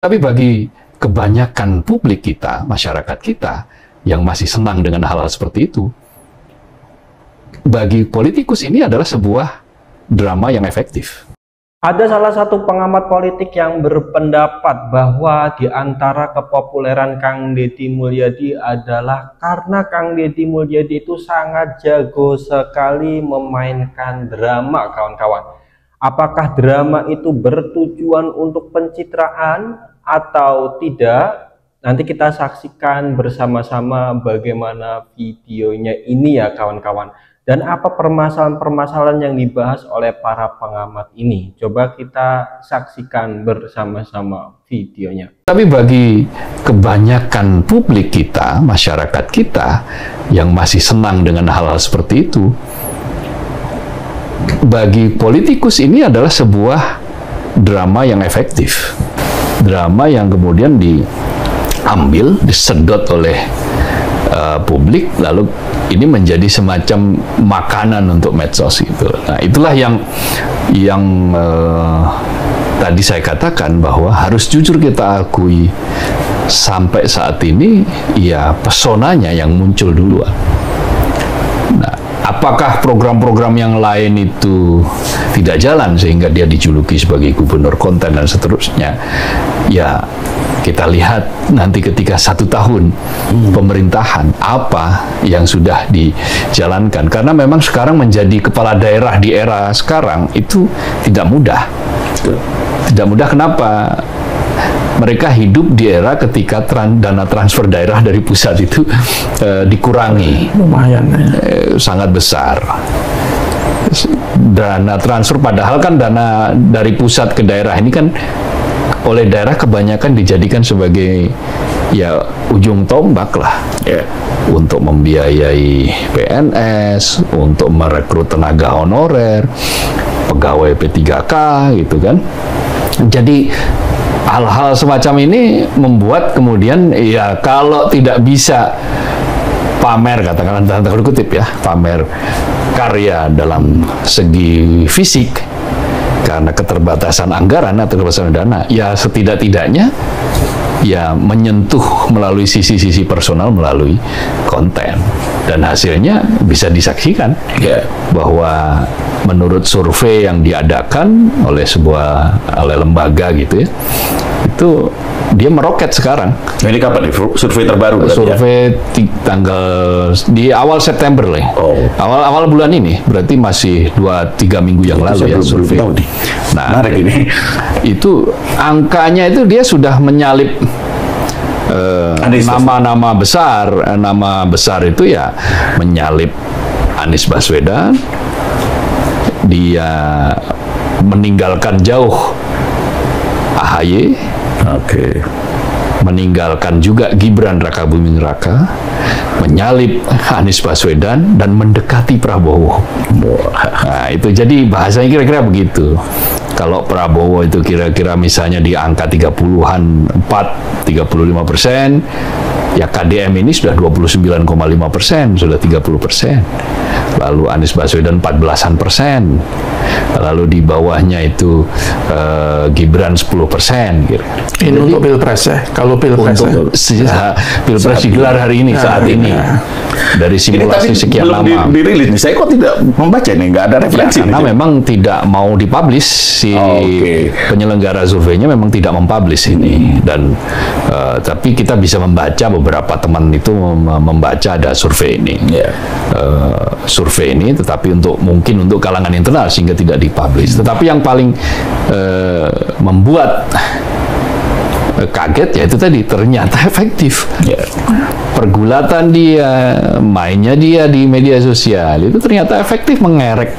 Tapi bagi kebanyakan publik kita, masyarakat kita, yang masih senang dengan hal-hal seperti itu, bagi politikus ini adalah sebuah drama yang efektif. Ada salah satu pengamat politik yang berpendapat bahwa di antara kepopuleran Kang Deddy Mulyadi adalah karena Kang Deddy Mulyadi itu sangat jago sekali memainkan drama, kawan-kawan. Apakah drama itu bertujuan untuk pencitraan atau tidak? Nanti kita saksikan bersama-sama bagaimana videonya ini ya kawan-kawan. Dan apa permasalahan-permasalahan yang dibahas oleh para pengamat ini. Coba kita saksikan bersama-sama videonya. Tapi bagi kebanyakan publik kita, masyarakat kita, yang masih senang dengan hal-hal seperti itu, bagi politikus ini adalah sebuah drama yang efektif. Drama yang kemudian diambil, disedot oleh publik, lalu ini menjadi semacam makanan untuk medsos gitu. Nah, itulah yang tadi saya katakan bahwa harus jujur kita akui, sampai saat ini ya pesonanya yang muncul duluan. Nah, apakah program-program yang lain itu tidak jalan sehingga dia dijuluki sebagai gubernur konten dan seterusnya? Ya, kita lihat nanti ketika 1 tahun pemerintahan apa yang sudah dijalankan. Karena memang sekarang menjadi kepala daerah di era sekarang itu tidak mudah. Tidak mudah, kenapa? Mereka hidup di era ketika dana transfer daerah dari pusat itu dikurangi. Lumayan sangat besar. Dana transfer, padahal kan dana dari pusat ke daerah ini kan oleh daerah kebanyakan dijadikan sebagai ya ujung tombak lah, untuk membiayai PNS, untuk merekrut tenaga honorer, pegawai P3K gitu kan. Jadi hal-hal semacam ini membuat kemudian ya kalau tidak bisa pamer, katakanlah dalam tanda kutip ya, pamer karya dalam segi fisik karena keterbatasan anggaran atau keterbatasan dana, ya setidak-tidaknya ya menyentuh melalui sisi-sisi personal melalui konten, dan hasilnya bisa disaksikan bahwa menurut survei yang diadakan oleh oleh lembaga gitu ya, itu dia meroket sekarang. Ini kapan nih survei terbaru? Survei tanggal di awal September lah. Awal bulan ini, berarti masih 2-3 minggu yang lalu ya survei. Nah, ini itu angkanya itu dia sudah menyalip nama-nama besar. Nama besar itu ya menyalip Anies Baswedan. Dia meninggalkan jauh AHY. Meninggalkan juga Gibran Rakabuming Raka, menyalip Anies Baswedan, dan mendekati Prabowo. Nah, itu jadi bahasanya kira-kira begitu. Kalau Prabowo itu kira-kira misalnya di angka 30-an, 35%, ya KDM ini sudah 29,5%, sudah 30%. Lalu Anies Baswedan 14-an%. Lalu di bawahnya itu Gibran 10%. Ini untuk pilpres ya? Kalau pilpres pilpres digelar hari ini, saat ini. Dari simulasi sekian lama. Belum dirilis. Saya kok tidak membaca nih, nggak ada referensi. Karena memang tidak mau dipublish, si penyelenggara surveinya memang tidak mempublish ini. Dan tapi kita bisa membaca, beberapa teman itu membaca ada survei ini. Survei ini, tetapi mungkin untuk kalangan internal sehingga tidak dipublish. Tetapi yang paling membuat kaget ya itu tadi, ternyata efektif. Pergulatan dia, mainnya dia di media sosial itu ternyata efektif mengerek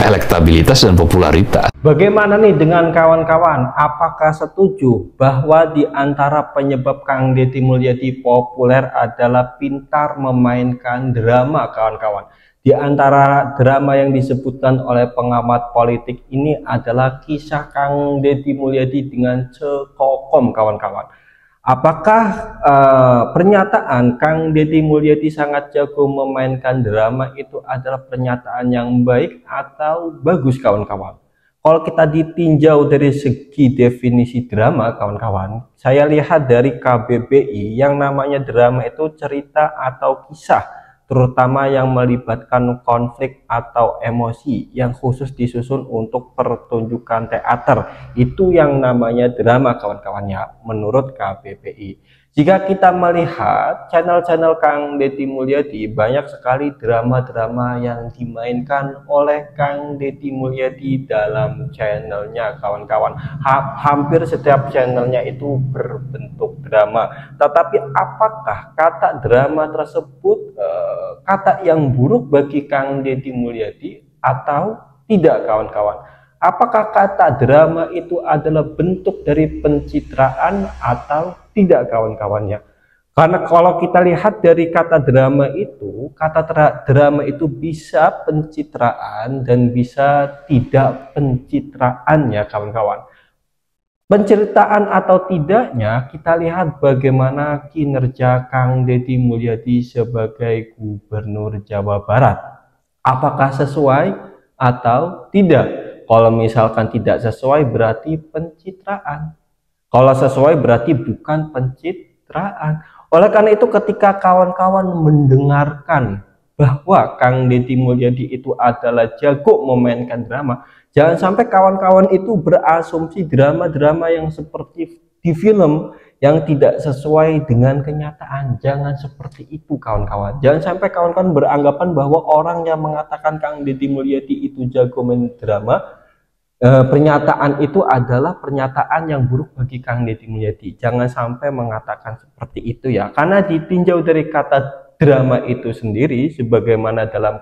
elektabilitas dan popularitas. Bagaimana nih dengan kawan-kawan? Apakah setuju bahwa di antara penyebab Kang Deddy Mulyadi populer adalah pintar memainkan drama, kawan-kawan? Di antara drama yang disebutkan oleh pengamat politik ini adalah kisah Kang Deddy Mulyadi dengan Cekokom, kawan-kawan. Apakah pernyataan Kang Deddy Mulyadi sangat jago memainkan drama itu adalah pernyataan yang baik atau bagus, kawan-kawan? Kalau kita ditinjau dari segi definisi drama, kawan-kawan, saya lihat dari KBBI, yang namanya drama itu cerita atau kisah, terutama yang melibatkan konflik atau emosi yang khusus disusun untuk pertunjukan teater. Itu yang namanya drama, kawan-kawannya, menurut KBBI. Jika kita melihat channel-channel Kang Deddy Mulyadi, banyak sekali drama-drama yang dimainkan oleh Kang Deddy Mulyadi dalam channelnya, kawan-kawan. Hampir setiap channelnya itu berbentuk drama. Tetapi apakah kata drama tersebut kata yang buruk bagi Kang Deddy Mulyadi atau tidak, kawan-kawan? Apakah kata drama itu adalah bentuk dari pencitraan atau tidak, kawan-kawannya? Karena kalau kita lihat dari kata drama itu bisa pencitraan dan bisa tidak pencitraan ya, kawan-kawan. Penceritaan atau tidaknya kita lihat bagaimana kinerja Kang Deddy Mulyadi sebagai Gubernur Jawa Barat. Apakah sesuai atau tidak? Kalau misalkan tidak sesuai berarti pencitraan. Kalau sesuai berarti bukan pencitraan. Oleh karena itu ketika kawan-kawan mendengarkan bahwa Kang Deddy Mulyadi itu adalah jago memainkan drama, jangan sampai kawan-kawan itu berasumsi drama-drama yang seperti di film yang tidak sesuai dengan kenyataan. Jangan seperti itu, kawan-kawan. Jangan sampai kawan-kawan beranggapan bahwa orang yang mengatakan Kang Deddy Mulyadi itu jago main drama, pernyataan itu adalah pernyataan yang buruk bagi Kang Deddy Mulyadi. Jangan sampai mengatakan seperti itu ya. Karena ditinjau dari kata drama itu sendiri, sebagaimana dalam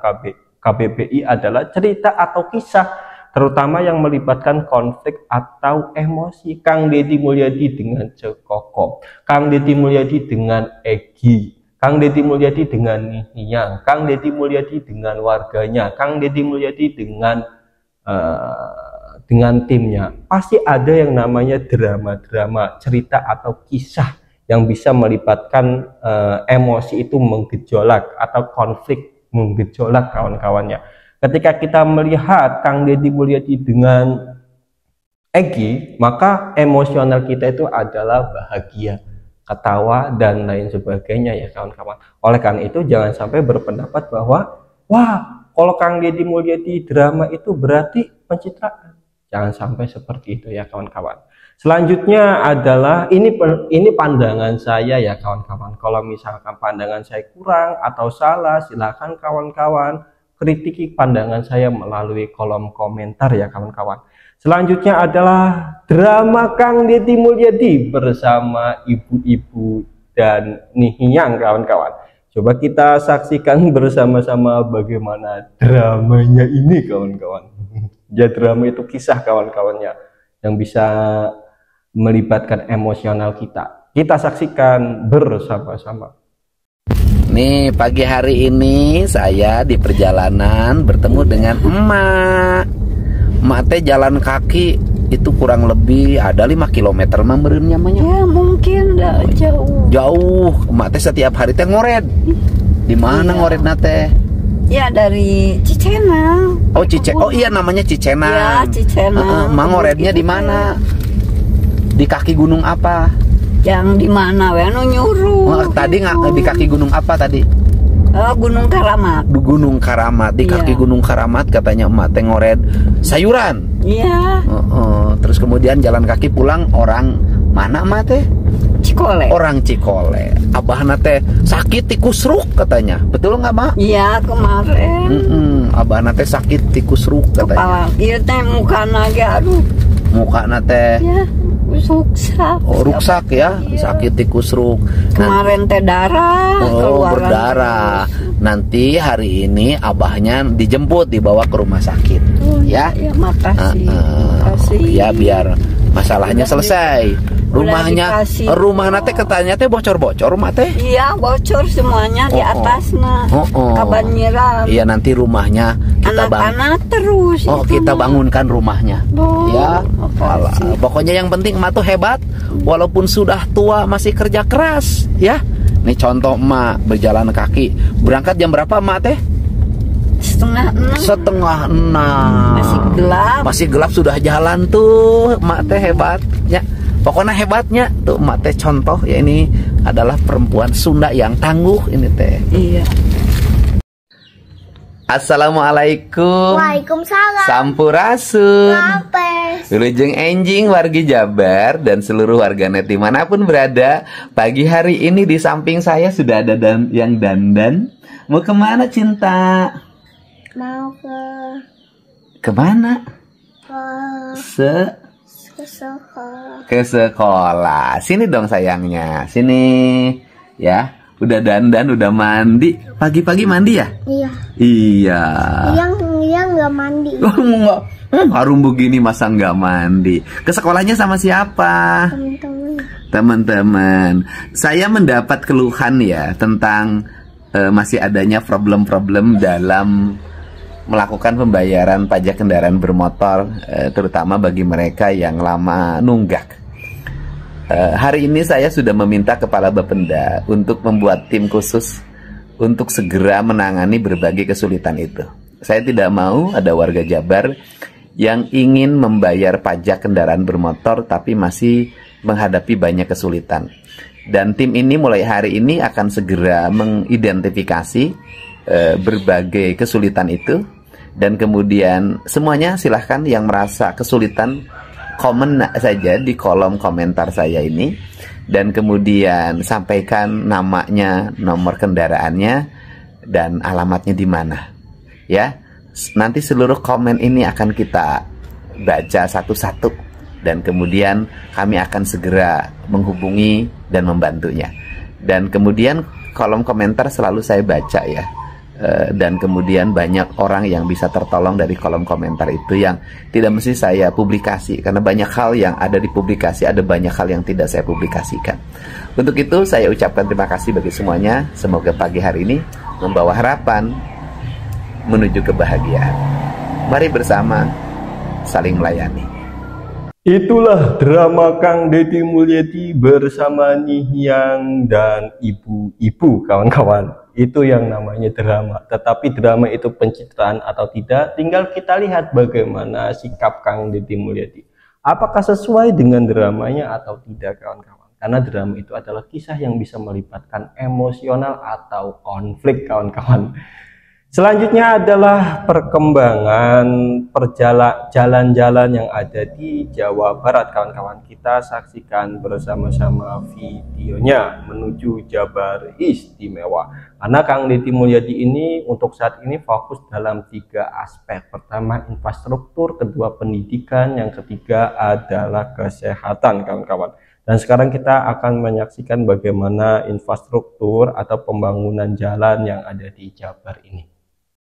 KBBI adalah cerita atau kisah, terutama yang melibatkan konflik atau emosi. Kang Deddy Mulyadi dengan Cekoko, Kang Deddy Mulyadi dengan Egy, Kang Deddy Mulyadi dengan Nihiang, Kang Deddy Mulyadi dengan warganya, Kang Deddy Mulyadi dengan timnya. Pasti ada yang namanya drama-drama, cerita atau kisah yang bisa melibatkan emosi itu menggejolak atau konflik menggejolak, kawan-kawannya. Ketika kita melihat Kang Deddy Mulyadi dengan Egy, maka emosional kita itu adalah bahagia, ketawa, dan lain sebagainya ya, kawan-kawan. Oleh karena itu jangan sampai berpendapat bahwa wah, kalau Kang Deddy Mulyadi drama itu berarti pencitraan. Jangan sampai seperti itu ya, kawan-kawan. Selanjutnya adalah ini pandangan saya ya, kawan-kawan. Kalau misalkan pandangan saya kurang atau salah, silakan kawan-kawan kritiki pandangan saya melalui kolom komentar ya, kawan-kawan. Selanjutnya adalah drama Kang Deddy Mulyadi bersama ibu-ibu dan Nihiang, kawan-kawan. Coba kita saksikan bersama-sama bagaimana dramanya ini, kawan-kawan. Ya, drama itu kisah, kawan-kawannya, yang bisa melibatkan emosional kita. Kita saksikan bersama-sama. Nih, pagi hari ini saya di perjalanan bertemu dengan emak. Emak teh jalan kaki itu kurang lebih ada 5 km memberen namanya. Ya mungkin jauh. Jauh. Emak teh setiap hari teh ngored. Di mana ngored nate? Ya dari Cicenang. Oh, Oh iya, namanya Cicenang. Ya, Cicenang. Emak ngorednya di mana? Di kaki gunung apa? Yang di mana we nyuruh. Tadi nggak di kaki gunung apa tadi? Gunung Karamat. Gunung Karamat. Di kaki Gunung Karamat katanya emak teh ngored sayuran. Iya. Terus kemudian jalan kaki pulang, orang mana emak teh? Cikole. Orang Cikole. Abahna teh sakit tikusruk katanya. Betul nggak, Mak? Iya, kemarin. Abahna teh sakit tikusruk katanya. Kepala ieu teh mukana ge aduh. Mukana teh ya ruksak. Oh, ruksak ya, sakit tikusruk. Kemarin teh darah, berdarah. Nanti hari ini abahnya dijemput, dibawa ke rumah sakit. Ya. Ya, makasih. Makasih. Ya, biar masalahnya selesai. Rumahnya teh katanya teh bocor-bocor, Mak teh. Iya, bocor semuanya di atasnya. Kebanjiran. Iya, nanti rumahnya kita anak-anak terus. Kita bangunkan rumahnya. Ya. Pokoknya yang penting emak tuh hebat, walaupun sudah tua masih kerja keras, ya. Nih contoh emak berjalan kaki. Berangkat jam berapa emak teh? Setengah enam. Masih gelap sudah jalan tuh. Mak teh hebatnya. Pokoknya hebatnya tuh mak teh contoh ya, ini adalah perempuan Sunda yang tangguh ini teh. Iya. Assalamualaikum. Waalaikumsalam. Sampurasun. Lapes. Wilujeng enjing wargi Jabar dan seluruh warganet dimanapun berada. Pagi hari ini di samping saya sudah ada yang dandan. Mau kemana Cinta? Mau Kemana? ke sekolah. Ke sekolah. Sini dong sayangnya. Sini ya. Udah dandan, udah mandi. Pagi-pagi mandi ya? Iya. Iya. Yang nggak mandi. Oh, enggak. Harum begini masa nggak mandi. Ke sekolahnya sama siapa? Teman-teman. Saya mendapat keluhan ya tentang masih adanya problem-problem dalam melakukan pembayaran pajak kendaraan bermotor, terutama bagi mereka yang lama nunggak. Hari ini saya sudah meminta Kepala Bapenda untuk membuat tim khusus untuk segera menangani berbagai kesulitan itu. Saya tidak mau ada warga Jabar yang ingin membayar pajak kendaraan bermotor tapi masih menghadapi banyak kesulitan. Dan tim ini mulai hari ini akan segera mengidentifikasi berbagai kesulitan itu. Dan kemudian semuanya silahkan yang merasa kesulitan komen saja di kolom komentar saya ini. Dan kemudian sampaikan namanya, nomor kendaraannya, dan alamatnya di mana. Ya, nanti seluruh komen ini akan kita baca satu-satu. Dan kemudian kami akan segera menghubungi dan membantunya. Dan kemudian kolom komentar selalu saya baca ya. Dan kemudian banyak orang yang bisa tertolong dari kolom komentar itu yang tidak mesti saya publikasi. Karena banyak hal yang ada di publikasi, ada banyak hal yang tidak saya publikasikan. Untuk itu saya ucapkan terima kasih bagi semuanya. Semoga pagi hari ini membawa harapan menuju kebahagiaan. Mari bersama saling melayani. Itulah drama Kang Deddy Mulyadi bersama Nihyang dan ibu-ibu, kawan-kawan. Itu yang namanya drama. Tetapi drama itu pencitraan atau tidak, tinggal kita lihat bagaimana sikap Kang Deddy Mulyadi. Apakah sesuai dengan dramanya atau tidak, kawan-kawan. Karena drama itu adalah kisah yang bisa melibatkan emosional atau konflik, kawan-kawan. Selanjutnya adalah perkembangan jalan-jalan yang ada di Jawa Barat, kawan-kawan. Kita saksikan bersama-sama videonya menuju Jabar Istimewa. Karena Kang Deddy Mulyadi ini untuk saat ini fokus dalam 3 aspek. Pertama infrastruktur, kedua pendidikan, yang ketiga adalah kesehatan, kawan-kawan. Dan sekarang kita akan menyaksikan bagaimana infrastruktur atau pembangunan jalan yang ada di Jabar ini.